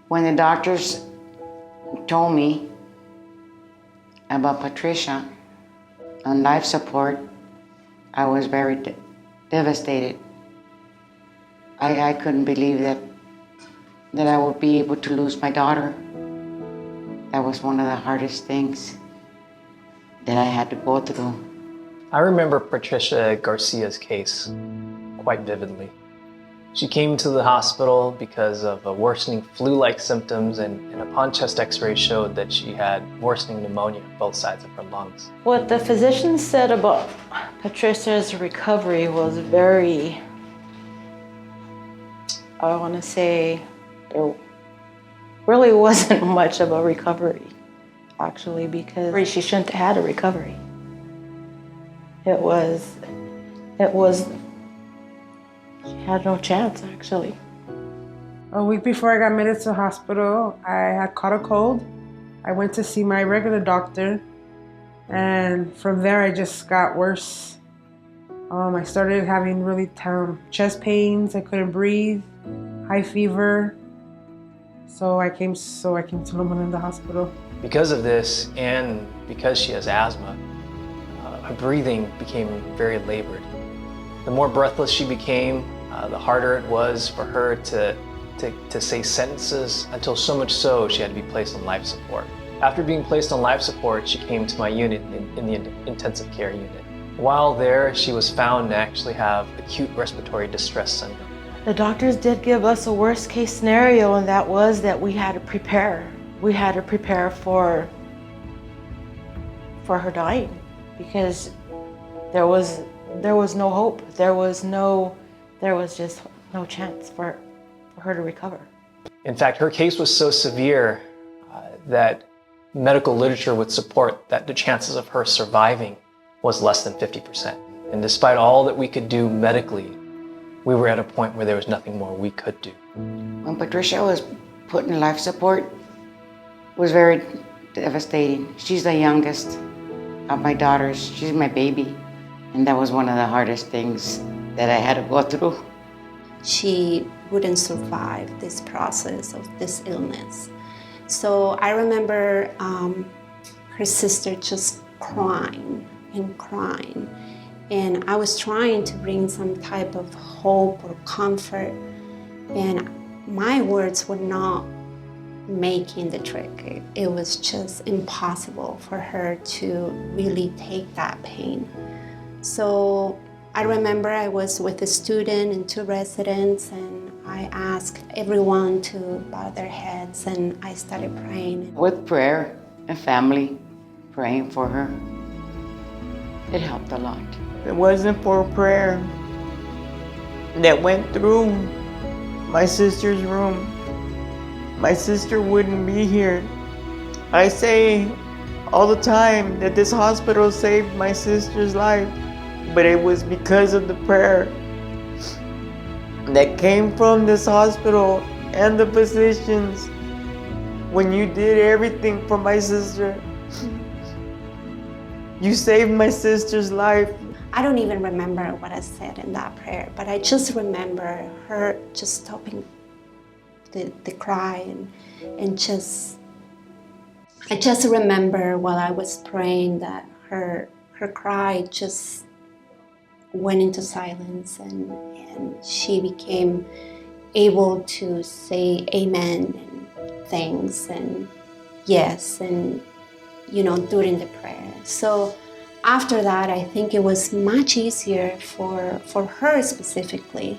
When the doctors told me about Patricia on life support, I was very devastated. I couldn't believe that I would be able to lose my daughter. That was one of the hardest things that I had to go through. I remember Patricia Garcia's case quite vividly. She came to the hospital because of a worsening flu-like symptoms, and upon chest x-ray showed that she had worsening pneumonia on both sides of her lungs. What the physician said about Patricia's recovery was very, I want to say, there really wasn't much of a recovery, actually, because she shouldn't have had a recovery. It was, she had no chance, actually. A week before I got admitted to the hospital, I had caught a cold. I went to see my regular doctor, and from there I just got worse. I started having really chest pains. I couldn't breathe, high fever. So I came to Loma in the hospital. Because of this, and because she has asthma, her breathing became very labored. The more breathless she became, the harder it was for her to say sentences, until so much so she had to be placed on life support. After being placed on life support, she came to my unit in the intensive care unit. While there, she was found to actually have acute respiratory distress syndrome. The doctors did give us a worst case scenario, and that was that we had to prepare. We had to prepare for her dying, because there was no hope. There was just no chance for her to recover. In fact, her case was so severe that medical literature would support that the chances of her surviving was less than 50%. And despite all that we could do medically, we were at a point where there was nothing more we could do. When Patricia was put in life support, it was very devastating. She's the youngest of my daughters. She's my baby. And that was one of the hardest things that I had to go through. She wouldn't survive this process of this illness. So I remember her sister just crying and crying. And I was trying to bring some type of hope or comfort, and my words were not making the trick. It was just impossible for her to really take that pain. So I remember I was with a student and 2 residents, and I asked everyone to bow their heads, and I started praying. With prayer and family, praying for her, it helped a lot. If it wasn't for prayer that went through my sister's room, my sister wouldn't be here. I say all the time that this hospital saved my sister's life, but it was because of the prayer that came from this hospital and the physicians. When you did everything for my sister, you saved my sister's life. I don't even remember what I said in that prayer, but I just remember her just stopping the cry and just, I just remember while I was praying that her cry just went into silence, and she became able to say amen and thanks and yes, and during the prayer. So after that, I think it was much easier for her specifically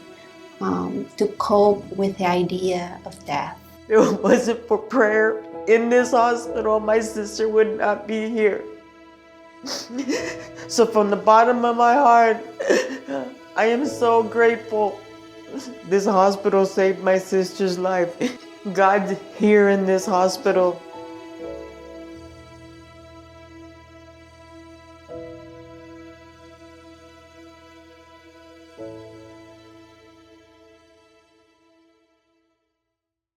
to cope with the idea of death. If it wasn't for prayer in this hospital, my sister would not be here. So from the bottom of my heart, I am so grateful. This hospital saved my sister's life. God here in this hospital